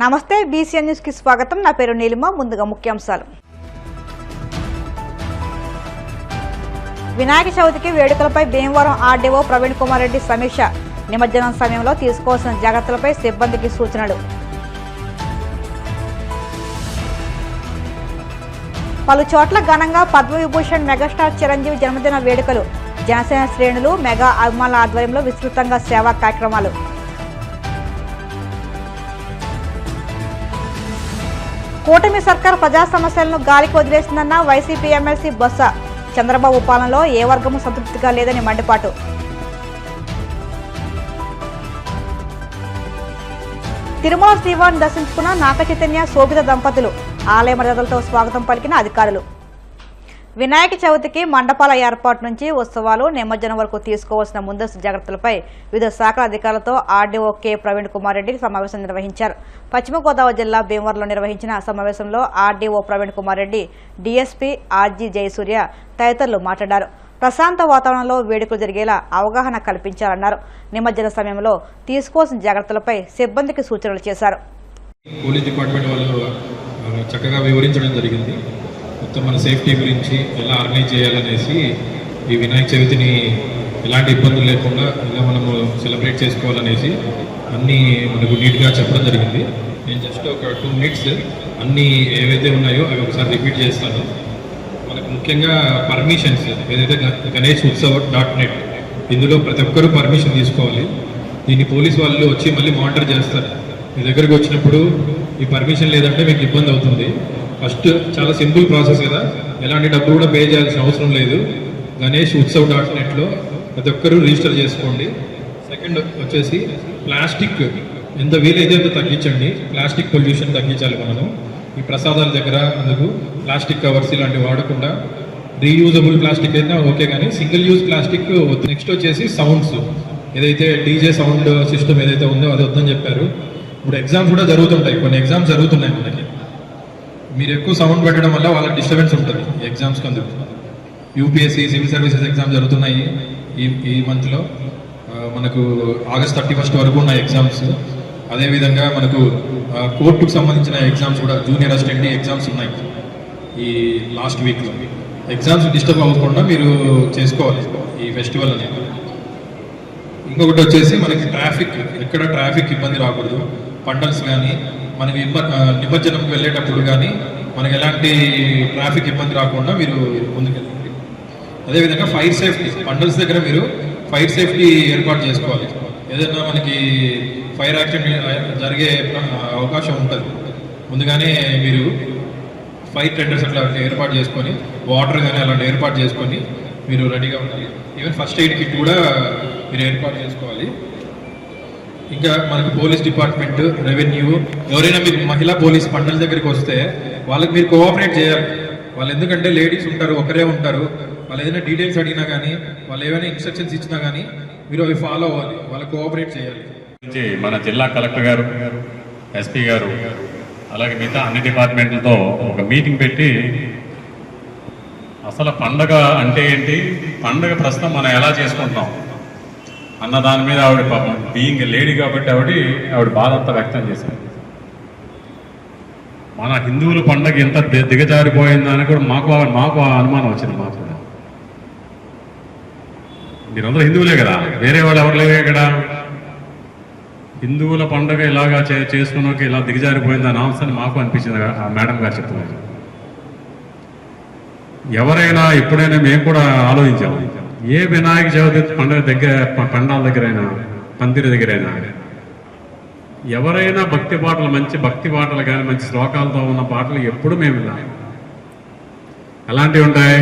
నమస్తే BCN news కి స్వాగతం. నా పేరు నీలిమ. ముందుగా ముఖ్యాంశాలు. వినాయక చవితికి వేడుకలపై భీమవరం ఆర్డీఓ ప్రవీణ్ కుమార్ రెడ్డి సమీక్ష. నిమజ్జనం సమయంలో తీసుకోవాల్సిన జాగ్రత్తలపై సిబ్బందికి సూచనలు. పలు చోట్ల ఘనంగా పద్మవిభూషణ్ మెగాస్టార్ చిరంజీవి జన్మదిన వేడుకలు. జనసేన శ్రేణులు మెగా అభిమానుల ఆధ్వర్యంలో విస్తృతంగా సేవా కార్యక్రమాలు. కూటమి సర్కార్ ప్రజా సమస్యలను గాలికి వదిలేస్తుందన్న వైసీపీ ఎమ్మెల్సీ బొత్స. చంద్రబాబు పాలనలో ఏ వర్గము సంతృప్తిగా లేదని మండిపాటు. తిరుమల శ్రీవారిని దర్శించుకున్న నాగ చైతన్య శోభిత దంపతులు. ఆలయ మర్యాదలతో స్వాగతం పలికిన అధికారులు. వినాయక చవితికి మండపాల ఏర్పాటు నుంచి ఉత్సవాలు నిమజ్జనం వరకు తీసుకోవాల్సిన ముందస్తు జాగ్రత్తలపై వివిధ శాఖల అధికారులతో ఆర్డీఓ కె ప్రవీణ్ కుమార్ రెడ్డి సమావేశం నిర్వహించారు. పశ్చిమ గోదావరి జిల్లా భీమవరంలో నిర్వహించిన సమావేశంలో RDO Praveen Kumar Reddy, DSP RG Jayasurya తదితరులు మాట్లాడారు. ప్రశాంత వాతావరణంలో వేడుకలు జరిగేలా అవగాహన కల్పించాలన్నారు. నిమజ్జన సమయంలో తీసుకోవాల్సిన జాగ్రత్తలపై సిబ్బందికి సూచనలు చేశారు. పోలీస్ డిపార్ట్మెంట్ వాళ్ళు చక్కగా వివరించడం జరిగింది. మొత్తం మన సేఫ్టీ గురించి ఎలా ఆర్గనైజ్ చేయాలనేసి ఈ వినాయక చవితిని ఎలాంటి ఇబ్బందులు లేకుండా ఎలా మనము సెలబ్రేట్ చేసుకోవాలనేసి అన్నీ మనకు నీట్గా చెప్పడం జరిగింది. నేను జస్ట్ ఒక 2 minutes అన్నీ ఏవైతే ఉన్నాయో అవి ఒకసారి రిపీట్ చేస్తాను. మనకు ముఖ్యంగా పర్మిషన్స్ ఏదైతే గణేష్ ఉత్సవ్.net ఇందులో ప్రతి ఒక్కరూ పర్మిషన్ తీసుకోవాలి. దీన్ని పోలీస్ వాళ్ళు వచ్చి మళ్ళీ మానిటర్ చేస్తారు. మీ దగ్గరకు వచ్చినప్పుడు ఈ పర్మిషన్ లేదంటే మీకు ఇబ్బంది అవుతుంది. ఫస్ట్ చాలా సింపుల్ ప్రాసెస్ కదా, ఎలాంటి డబ్బు కూడా పే చేయాల్సిన అవసరం లేదు. గణేష్ ఉత్సవ్.netలో ప్రతి ఒక్కరూ రిజిస్టర్ చేసుకోండి. సెకండ్ వచ్చేసి ప్లాస్టిక్ ఎంత వీలైతే అంత తగ్గించండి. ప్లాస్టిక్ పొల్యూషన్ తగ్గించాలి మనము. ఈ ప్రసాదాల దగ్గర అందుకు ప్లాస్టిక్ కవర్స్ ఇలాంటివి వాడకుండా రీయూజబుల్ ప్లాస్టిక్ అయితే ఓకే, కానీ సింగిల్ యూజ్ ప్లాస్టిక్ వద్దు. నెక్స్ట్ వచ్చేసి సౌండ్స్, ఏదైతే డీజే సౌండ్ సిస్టమ్ ఏదైతే ఉందో అది వద్దని చెప్పారు. ఇప్పుడు ఎగ్జామ్స్ కూడా జరుగుతుంటాయి, కొన్ని ఎగ్జామ్స్ జరుగుతున్నాయి మనకి. మీరు ఎక్కువ సౌండ్ పెట్టడం వల్ల వాళ్ళకి డిస్టర్బెన్స్ ఉంటుంది ఎగ్జామ్స్కి. అందుకు యూపీఎస్సీ సివిల్ సర్వీసెస్ ఎగ్జామ్స్ జరుగుతున్నాయి ఈ మంత్లో. మనకు August 31 వరకు ఉన్న ఎగ్జామ్స్. అదేవిధంగా మనకు కోర్టుకు సంబంధించిన ఎగ్జామ్స్ కూడా జూనియర్ అసిస్టెంట్ ఎగ్జామ్స్ ఉన్నాయి ఈ లాస్ట్ వీక్లో. ఎగ్జామ్స్ డిస్టర్బ్ అవ్వకుండా మీరు చేసుకోవాలి ఈ ఫెస్టివల్ అనేది. ఇంకొకటి వచ్చేసి మనకి ట్రాఫిక్, ఎక్కడ ట్రాఫిక్ ఇబ్బంది రాకూడదు. పండల్స్ కానీ మనకి నిమజ్జనంకి వెళ్ళేటప్పుడు కానీ మనకి ఎలాంటి ట్రాఫిక్ ఇబ్బంది రాకుండా మీరు ముందుకెళ్ళండి. అదేవిధంగా ఫైర్ సేఫ్టీ, పండల్స్ దగ్గర మీరు ఫైర్ సేఫ్టీ ఏర్పాటు చేసుకోవాలి. ఏదైనా మనకి ఫైర్ యాక్సిడెంట్ జరిగే అవకాశం ఉంటుంది. ముందుగానే మీరు ఫైర్ టెండర్స్ అట్లా ఏర్పాటు చేసుకొని, వాటర్ కానీ అలాంటి ఏర్పాటు చేసుకొని మీరు రెడీగా ఉండాలి. ఈవెన్ ఫస్ట్ ఎయిడ్ కిట్ కూడా మీరు ఏర్పాటు చేసుకోవాలి. ఇంకా మనకు పోలీస్ డిపార్ట్మెంట్, రెవెన్యూ, ఎవరైనా మీకు మహిళా పోలీస్ పంటల దగ్గరికి వస్తే వాళ్ళకి మీరు కోఆపరేట్ చేయాలి. వాళ్ళు ఎందుకంటే లేడీస్ ఉంటారు, ఒకరే ఉంటారు. వాళ్ళు ఏదైనా డీటెయిల్స్ అడిగినా కానీ, వాళ్ళు ఏమైనా ఇన్స్ట్రక్షన్స్ ఇచ్చినా కానీ మీరు అవి ఫాలో అవ్వాలి, వాళ్ళకి కోఆపరేట్ చేయాలి. మన జిల్లా కలెక్టర్ గారు, ఎస్పీ గారు, అలాగే మిగతా అన్ని డిపార్ట్మెంట్లతో ఒక మీటింగ్ పెట్టి అసలు పండగ అంటే ఏంటి, పండగ ప్రస్తుతం మనం ఎలా చేసుకుంటున్నాం అన్న దాని మీద ఆవిడ పాపం బీయింగ్ లేడీ కాబట్టి ఆవిడ బాధ అంతా వ్యక్తం చేశారు. మన హిందువుల పండగ ఎంత దిగజారిపోయిందని కూడా మాకు అనుమానం వచ్చింది. మాకు మీరందరూ హిందువులే కదా, వేరే వాళ్ళు ఎవరు లేవే కదా. హిందువుల పండగ ఇలాగా చేసుకున్నాక ఇలా దిగజారిపోయిందని అంశాన్ని మాకు అనిపించింది. ఆ మేడం గారు చెప్తున్నారు. ఎవరైనా ఎప్పుడైనా మేము కూడా ఆలోచించాము, ఏ వినాయక చవితి పండుగ దగ్గర, పండాల దగ్గరైనా, పందిరి దగ్గరైనా ఎవరైనా భక్తి పాటలు, మంచి భక్తి పాటలు కానీ మంచి శ్లోకాలతో ఉన్న పాటలు ఎప్పుడు మేము విన్నాం. ఎలాంటివి ఉంటాయి,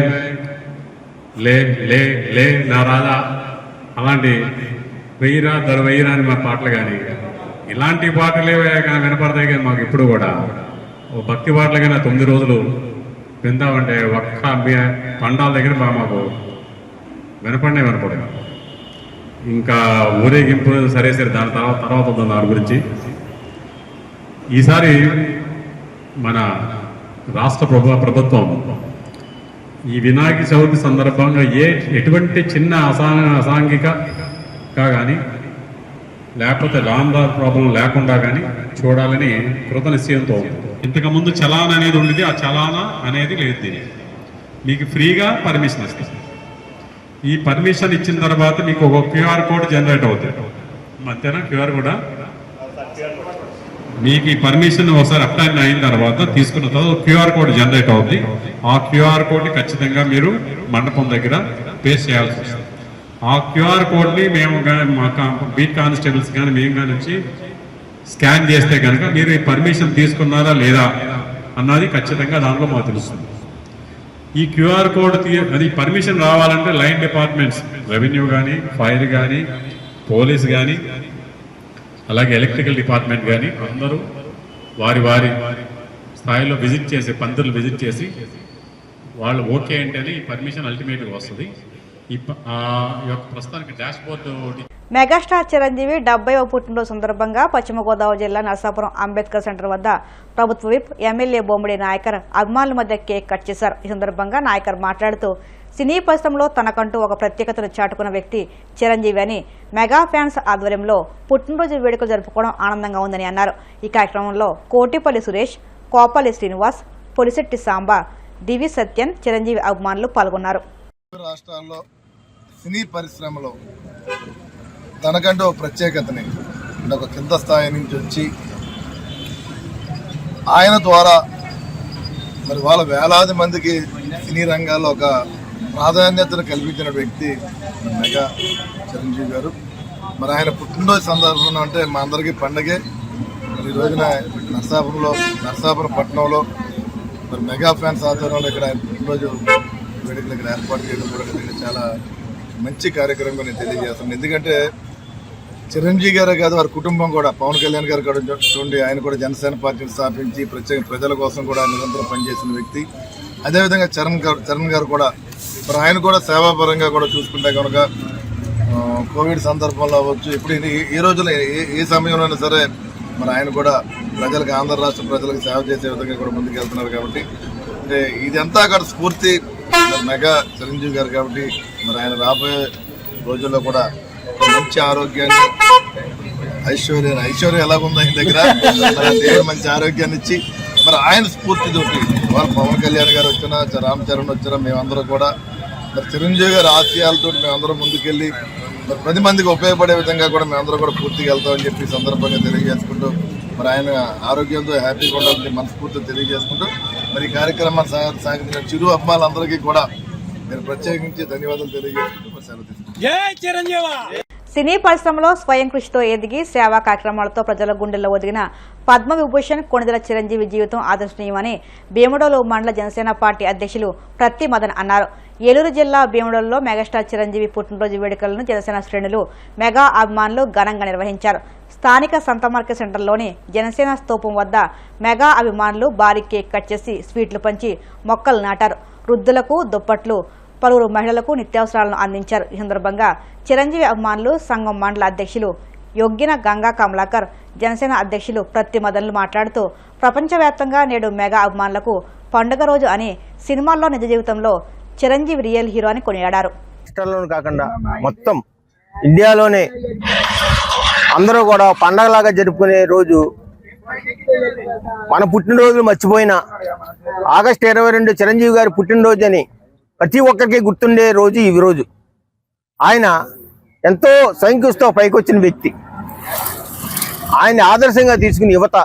లే లే లే నా రాజా, అలాంటి వెయ్యిరా వెయ్యిరా అని మా పాటలు కానీ ఇలాంటి పాటలే వినపడతాయి. కానీ మాకు ఇప్పుడు కూడా ఓ భక్తి పాటలు కానీ 9 రోజులు విందామంటే ఒక్క పండాల దగ్గర మాకు వినపడదు. ఇంకా ఊరేగింపు సరే దాని తర్వాత ఉందాం దాని గురించి. ఈసారి మన రాష్ట్ర ప్రభుత్వం ఈ వినాయక చవితి సందర్భంగా ఎటువంటి చిన్న అసాంఘిక కానీ లేకపోతే లాంబార్ ప్రాబ్లం లేకుండా కానీ చూడాలని కృత నిశ్చయంతో ఉంది. ఇంతకుముందు చలానా అనేది ఉండేది, ఆ చలానా అనేది లేదు. దీనికి మీకు ఫ్రీగా పర్మిషన్ ఇస్తుంది. ఈ పర్మిషన్ ఇచ్చిన తర్వాత మీకు ఒక క్యూఆర్ కోడ్ జనరేట్ అవుతుంది. అంతేనా? క్యూఆర్ కూడా మీకు ఈ పర్మిషన్ ఒకసారి అప్లై అయిన తర్వాత తీసుకున్న తర్వాత క్యూఆర్ కోడ్ జనరేట్ అవుతుంది. ఆ క్యూఆర్ కోడ్ని ఖచ్చితంగా మీరు మండపం దగ్గర పేస్ట్ చేయాల్సి వస్తుంది. ఆ క్యూఆర్ కోడ్ని మేము కానీ మా బీట్ కానిస్టేబుల్స్ కానీ మేము కానీ వచ్చి స్కాన్ చేస్తే కనుక మీరు ఈ పర్మిషన్ తీసుకున్నారా లేదా అన్నది ఖచ్చితంగా దాంట్లో మాకు తెలుస్తుంది. ఈ క్యూఆర్ కోడ్ అది పర్మిషన్ రావాలంటే లైన్ డిపార్ట్మెంట్స్, రెవెన్యూ కానీ, ఫైర్ కానీ, పోలీస్ కానీ, అలాగే ఎలక్ట్రికల్ డిపార్ట్మెంట్ కానీ అందరూ వారి వారి స్థాయిలో విజిట్ చేసి, పంతులు విజిట్ చేసి వాళ్ళు ఓకే అంటేనే ఈ పర్మిషన్ అల్టిమేట్గా వస్తుంది. ఈ యొక్క ప్రస్తుతానికి డాష్ బోర్డు మెగాస్టార్ చిరంజీవి 70వ పుట్టినరోజు సందర్భంగా పశ్చిమ గోదావరి జిల్లా నరసాపురం అంబేద్కర్ సెంటర్ వద్ద ప్రభుత్వ విప్ ఎమ్మెల్యే బొమ్మిడి నాయకర్ అభిమానుల మధ్య కేక్ కట్ చేశారు. ఈ సందర్భంగా నాయకర్ మాట్లాడుతూ సినీ పరిశ్రమలో తనకంటూ ఒక ప్రత్యేకతను చాటుకున్న వ్యక్తి చిరంజీవి అని, మెగా ఫ్యాన్స్ ఆధ్వర్యంలో పుట్టినరోజు వేడుకలు జరుపుకోవడం ఆనందంగా ఉందని అన్నారు. ఈ కార్యక్రమంలో కోటిపల్లి సురేష్, కోపల్లి శ్రీనివాస్, పొలిశెట్టి సాంబా, డివి సత్యన్, చిరంజీవి అభిమానులు పాల్గొన్నారు. రాష్ట్రాల్లో సినీ పరిశ్రమలో తనకంటూ ఒక ప్రత్యేకతని ఒక కింద స్థాయి నుంచి వచ్చి ఆయన ద్వారా మరి వాళ్ళ వేలాది మందికి సినీ రంగాల్లో ఒక ప్రాధాన్యతను కల్పించిన వ్యక్తి మెగా చిరంజీవి గారు. మరి ఆయన పుట్టినరోజు సందర్భంలో అంటే మా అందరికీ పండగే. మరి ఈ రోజున నరసాపురం పట్టణంలో మరి మెగా ఫ్యాన్స్ ఆధ్వర్యంలో ఇక్కడ ఆయన పుట్టినరోజు వేడుకలు ఇక్కడ ఏర్పాటు చేయడం కూడా చాలా మంచి కార్యక్రమంగా నేను తెలియజేస్తాను. ఎందుకంటే చిరంజీవి గారే కాదు, వారి కుటుంబం కూడా, పవన్ కళ్యాణ్ గారు కూడా చూడండి, ఆయన కూడా జనసేన పార్టీని స్థాపించి ప్రత్యేక ప్రజల కోసం కూడా నిరంతరం పనిచేసిన వ్యక్తి. అదేవిధంగా చరణ్ గారు కూడా మరి ఆయన కూడా సేవాపరంగా కూడా చూసుకుంటే కనుక కోవిడ్ సందర్భంలో అవ్వచ్చు, ఇప్పుడు ఈ రోజుల్లో ఏ సమయంలోనైనా సరే మరి ఆయన కూడా ప్రజలకు, ఆంధ్ర రాష్ట్ర ప్రజలకు సేవ చేసే విధంగా కూడా ముందుకు వెళ్తున్నారు. కాబట్టి అంటే ఇదంతా అక్కడ స్ఫూర్తి మెగా చిరంజీవి గారు. కాబట్టి మరి ఆయన రాబోయే రోజుల్లో కూడా మంచి ఆరోగ్యాన్ని, ఐశ్వర్యం ఎలాగుందో ఆయన దగ్గర దేవుడు మంచి ఆరోగ్యాన్ని ఇచ్చి మరి ఆయన స్ఫూర్తితోటి వాళ్ళు పవన్ కళ్యాణ్ గారు వచ్చినా, రామ్ చరణ్ వచ్చినా మేమందరం కూడా మరి చిరంజీవి గారి ఆశయాలతో మేమందరం ముందుకెళ్ళి మరి 10 మందికి ఉపయోగపడే విధంగా కూడా మేమందరం కూడా పూర్తిగా వెళ్తామని చెప్పి సందర్భంగా తెలియజేసుకుంటూ మరి ఆయన ఆరోగ్యంతో హ్యాపీగా ఉండాలని మనస్ఫూర్తిగా తెలియజేసుకుంటూ మరి ఈ కార్యక్రమాన్ని సాగించిన చిరు అభిమానులందరికీ కూడా నేను ప్రత్యేకించి ధన్యవాదాలు తెలియజేసుకుంటూ మరి సెలవు తీసుకుంటాను. సినీ పరిశ్రమలో స్వయం కృషితో ఎదిగి సేవా కార్యక్రమాలతో ప్రజల గుండెల్లో ఒదిగిన పద్మవిభూషణ్ కొణిదెల చిరంజీవి జీవితం ఆదర్శనీయమని భీమడోలు మండల జనసేన పార్టీ అధ్యక్షులు ప్రత్తి మదన్ అన్నారు. ఏలూరు జిల్లా భీమడోలులో మెగాస్టార్ చిరంజీవి పుట్టినరోజు వేడుకలను జనసేన శ్రేణులు, మెగా అభిమానులు ఘనంగా నిర్వహించారు. స్థానిక సంత మార్కెట్ సెంటర్లోని జనసేన స్తూపం వద్ద మెగా అభిమానులు భారీ కేక్ కట్ చేసి స్వీట్లు పంచి మొక్కలు నాటారు. వృద్ధులకు దుప్పట్లు, పలువురు మహిళలకు నిత్యావసరాలను అందించారు. ఈ సందర్భంగా చిరంజీవి అభిమానులు సంఘం మండల అధ్యక్షులు యొగ్గిన గంగా కమలాకర్, జనసేన అధ్యక్షులు ప్రత్తి మదన్లు మాట్లాడుతూ ప్రపంచవ్యాప్తంగా నేడు మెగా అభిమానులకు పండుగ రోజు అని, సినిమాల్లో నిజ జీవితంలో చిరంజీవి రియల్ హీరో అని కొనియాడారు. కాకుండా మొత్తం ఇండియాలోనే అందరూ కూడా పండగలాగా జరుపుకునే రోజు, మన పుట్టినరోజులు మర్చిపోయిన ఆగస్టు 22 చిరంజీవి గారి పుట్టినరోజు అని ప్రతి ఒక్కరికి గుర్తుండే రోజు ఈ రోజు. ఆయన ఎంతో సంఖ్యతో పైకొచ్చిన వ్యక్తి. ఆయన ఆదర్శంగా తీసుకుని యువత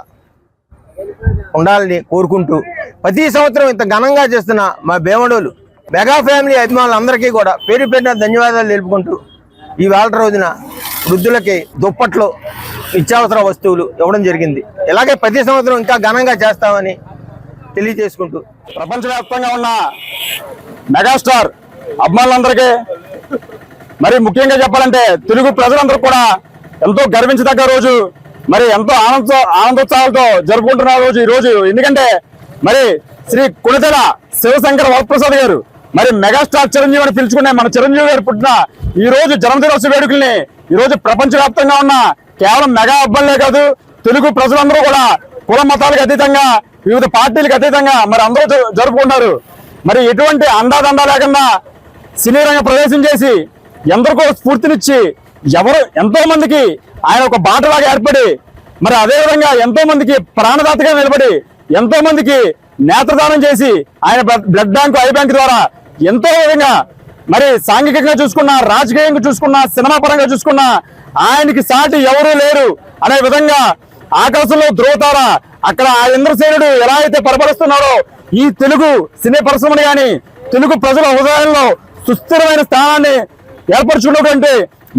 ఉండాలని కోరుకుంటూ ప్రతి సంవత్సరం ఇంత ఘనంగా చేస్తున్న మా భీమడోలు మెగా ఫ్యామిలీ అభిమానులందరికీ కూడా పేరు పేరున ధన్యవాదాలు తెలుపుకుంటూ ఈ వేళ రోజున వృద్ధులకి దుప్పట్లు, నిత్యావసర వస్తువులు ఇవ్వడం జరిగింది. ఇలాగే ప్రతి సంవత్సరం ఇంకా ఘనంగా చేస్తామని తెలియజేసుకుంటూ ప్రపంచవ్యాప్తంగా ఉన్న మెగాస్టార్ అభిమానులందరికీ, మరి ముఖ్యంగా చెప్పాలంటే తెలుగు ప్రజలందరూ కూడా ఎంతో గర్వించదగ్గ రోజు, మరి ఎంతో ఆనందోత్సాహాలతో జరుపుకుంటున్న రోజు ఈ రోజు. ఎందుకంటే మరి శ్రీ కొణిదెల శివశంకర వరప్రసాద్ గారు మరి మెగాస్టార్ చిరంజీవి అని పిలుచుకునే మన చిరంజీవి గారు పుట్టిన ఈ రోజు జన్మదినోత్సవ వేడుకల్ని ఈ రోజు ప్రపంచవ్యాప్తంగా ఉన్న కేవలం మెగా అబ్బాయిలే కాదు, తెలుగు ప్రజలందరూ కూడా కుల మతాలకు అతీతంగా, వివిధ పార్టీలకు అతీతంగా మరి అందరూ జరుపుకుంటారు. మరి ఎటువంటి అండాదండా లేకుండా సినీ రంగ ప్రవేశం చేసి ఎందరికో స్ఫూర్తినిచ్చి ఎంతో మందికి ఆయన ఒక బాటలాగా ఏర్పడి, మరి అదేవిధంగా ఎంతో మందికి ప్రాణదాతగా నిలబడి, ఎంతో మందికి నేత్రదానం చేసి ఆయన బ్లడ్ బ్యాంకు, ఐ బ్యాంక్ ద్వారా ఎంతో విధంగా మరి సాంఘికంగా చూసుకున్నా, రాజకీయంగా చూసుకున్నా, సినిమా పరంగా చూసుకున్నా ఆయనకి సాటి ఎవరూ లేరు అనే విధంగా ఆకాశంలో ధ్రువతార అక్కడ ఆ ఇంద్రసేనుడు ఎలా అయితే పరపరుస్తున్నాడో ఈ తెలుగు సినీ పరిశ్రమని కానీ తెలుగు ప్రజల హృదయాల్లో సుస్థిరమైన స్థానాన్ని ఏర్పరచుకున్నటువంటి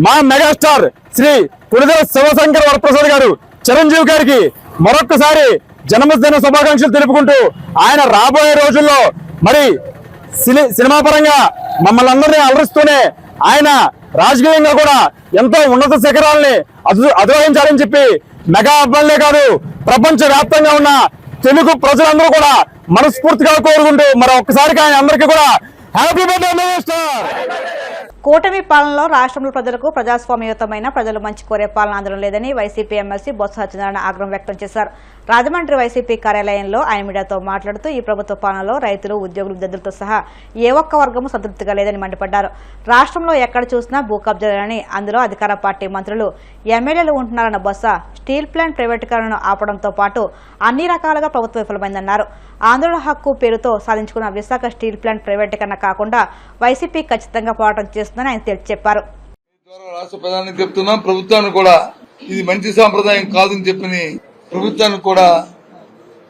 మా మెగాస్టార్ శ్రీ కొణిదెల శివశంకర్ వరప్రసాద్ గారు చిరంజీవి గారికి మరొక్కసారి జన్మదిన శుభాకాంక్షలు తెలుపుకుంటూ ఆయన రాబోయే రోజుల్లో మరి సినిమా పరంగా మమ్మల్ని అందరినీ అలరిస్తూనే ఆయన రాజకీయంగా కూడా ఎంతో ఉన్నత శిఖరాలని అధిరోహించాలని చెప్పి మెగా అబ్బాయిలే కాదు ప్రపంచ వ్యాప్తంగా ఉన్న తెలుగు ప్రజలందరూ కూడా మనస్ఫూర్తిగా కోరుకుంటూ మరి ఒక్కసారికి ఆయన అందరికీ కూడా హ్యాపీ బర్త్డే మెగాస్టార్. కూటమి పాలనలో రాష్ట్రంలో ప్రజలకు ప్రజాస్వామ్యయుతమైన ప్రజలు మంచి కోరే పాలన అందడం లేదని వైసీపీ ఎమ్మెల్సీ బొత్స సత్యనారాయణ ఆగ్రహం వ్యక్తం చేశారు. రాజమండ్రి వైసీపీ కార్యాలయంలో ఆయన మీడియాతో మాట్లాడుతూ ఈ ప్రభుత్వ పాలనలో రైతులు, ఉద్యోగులు, విద్యార్థులతో సహా ఏ ఒక్క వర్గము సంతృప్తిగా లేదని మండిపడ్డారు. రాష్ట్రంలో ఎక్కడ చూసినా భూ కబ్జాలని, అందులో అధికార పార్టీ మంత్రులు, ఎమ్మెల్యేలు ఉంటున్నారన్న బొత్స స్టీల్ ప్లాంట్ ప్రైవేటీకరణను ఆపడంతో పాటు అన్ని రకాలుగా ప్రభుత్వం విఫలమైందన్నారు. ఆంధ్రుల హక్కు పేరుతో సాధించుకున్న విశాఖ స్టీల్ ప్లాంట్ ప్రైవేటీకరణ కాకుండా వైసీపీ ఖచ్చితంగా పోరాటం చేస్తుందని ఆయన తేల్చి చెప్పారు. రాష్ట్ర ప్రధానికి చెప్తున్నాం, ప్రభుత్వాన్ని కూడా ఇది మంచి సాంప్రదాయం కాదని చెప్పి ప్రభుత్వాన్ని కూడా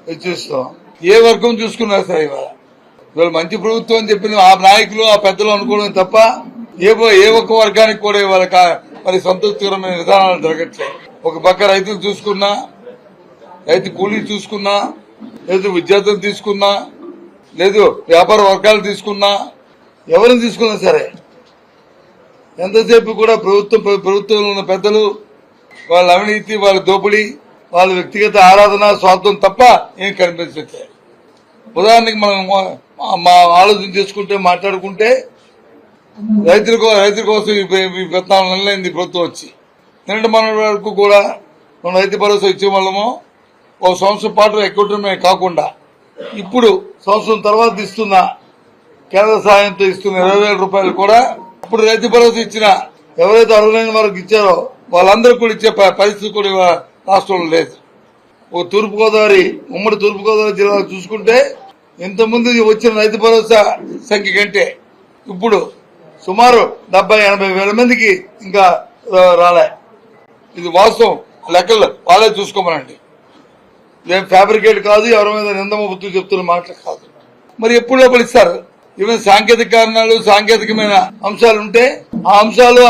హెచ్చరిస్తాం. ఏ వర్గం చూసుకున్నా సరే ఇవాళ మంచి ప్రభుత్వం అని చెప్పిన ఆ నాయకులు, ఆ పెద్దలు అనుకోవడం తప్ప ఏ ఒక్క వర్గానికి కూడా ఇవాళ మరి సంతృప్తికరమైన విధానాలు జరగట్లేదు. ఒక పక్క రైతులు చూసుకున్నా, రైతు కూలీ చూసుకున్నా, లేదు విద్యార్థులు తీసుకున్నా, లేదు వ్యాపార వర్గాలు తీసుకున్నా, ఎవరిని తీసుకున్నా సరే ఎంతసేపు కూడా ప్రభుత్వంలో ఉన్న పెద్దలు వాళ్ళ అవినీతి, వాళ్ళ దోపిడీ, వాళ్ళ వ్యక్తిగత ఆరాధన, స్వార్థం తప్ప ఏం కనిపించట్లేదు. ఉదాహరణకి మనం మా ఆలోచన చేసుకుంటే, మాట్లాడుకుంటే రైతుల కోసం ఈ విత్తనాలు నెలలైంది ప్రభుత్వం వచ్చి. నిన్నటి మన వరకు కూడా మనం రైతు భరోసా ఇచ్చే వాళ్ళము ఒక సంవత్సరం పాటు ఎక్కడమే కాకుండా ఇప్పుడు సంవత్సరం తర్వాత ఇస్తున్న కేంద్ర సహాయంతో ఇస్తున్న 20,000 రూపాయలు కూడా ఇప్పుడు రైతు భరోసా ఇచ్చిన ఎవరైతే అర్హులైన వారికి ఇచ్చారో వాళ్ళందరూ కూడా ఇచ్చే పరిస్థితి కూడా రాష్ట్రంలో లేదు. ఉమ్మడి తూర్పుగోదావరి జిల్లాలో చూసుకుంటే ఇంతకుముందు వచ్చిన రైతు భరోసా సంఖ్య కంటే ఇప్పుడు సుమారు 70-80 వేల మందికి ఇంకా రాలే. ఇది వాస్తవం, లెక్కలు వాళ్ళే చూసుకోమనండి. ఇదేం ఫ్యాబ్రికేట్ కాదు, ఎవరి మీద నిందమ బుద్ధులు చెప్తున్న మాటలు కాదు. మరి ఎప్పుడు లోపల ఇస్తారు? ఈవెన్ సాంకేతిక కారణాలు, సాంకేతికమైన అంశాలు ఉంటే ఆ అంశాలు,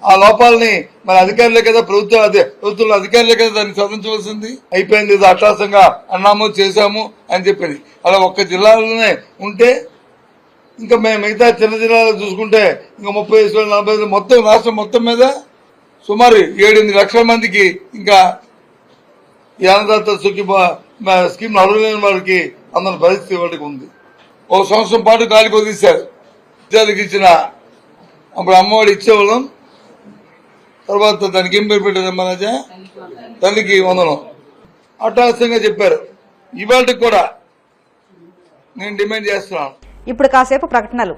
ఆ లోపాలని మన అధికారులే కదా, ప్రభుత్వంలో అధికారులే కదా దాన్ని సాధించవలసింది. అయిపోయింది, ఇది అట్టాసంగా అన్నాము, చేశాము అని చెప్పింది. అలా ఒక్క జిల్లాలోనే ఉంటే ఇంకా మిగతా చిన్న జిల్లాలో చూసుకుంటే ఇంకా 30-40 మొత్తం రాష్ట్రం మొత్తం మీద సుమారు 7-8 లక్షల మందికి ఇంకా ఈ అన్నదాత స్కీమ్ అర్హులైన వారికి అందరి పరిస్థితి వాటికి ఉంది. ఒక సంవత్సరం పాటు గాలికి వదిలేశారు. విద్యార్థికి ఇచ్చిన అప్పుడు అమ్మఒడి ఇచ్చేవాళ్ళం, తర్వాత దానికి ఏం పేరు పెట్టారమ్మా రాజా, తల్లికి వందనం అట్టహాస్యంగా చెప్పారు. ఇవాళకి కూడా నేను డిమాండ్ చేస్తున్నాను. ఇప్పుడు కాసేపు ప్రకటనలు.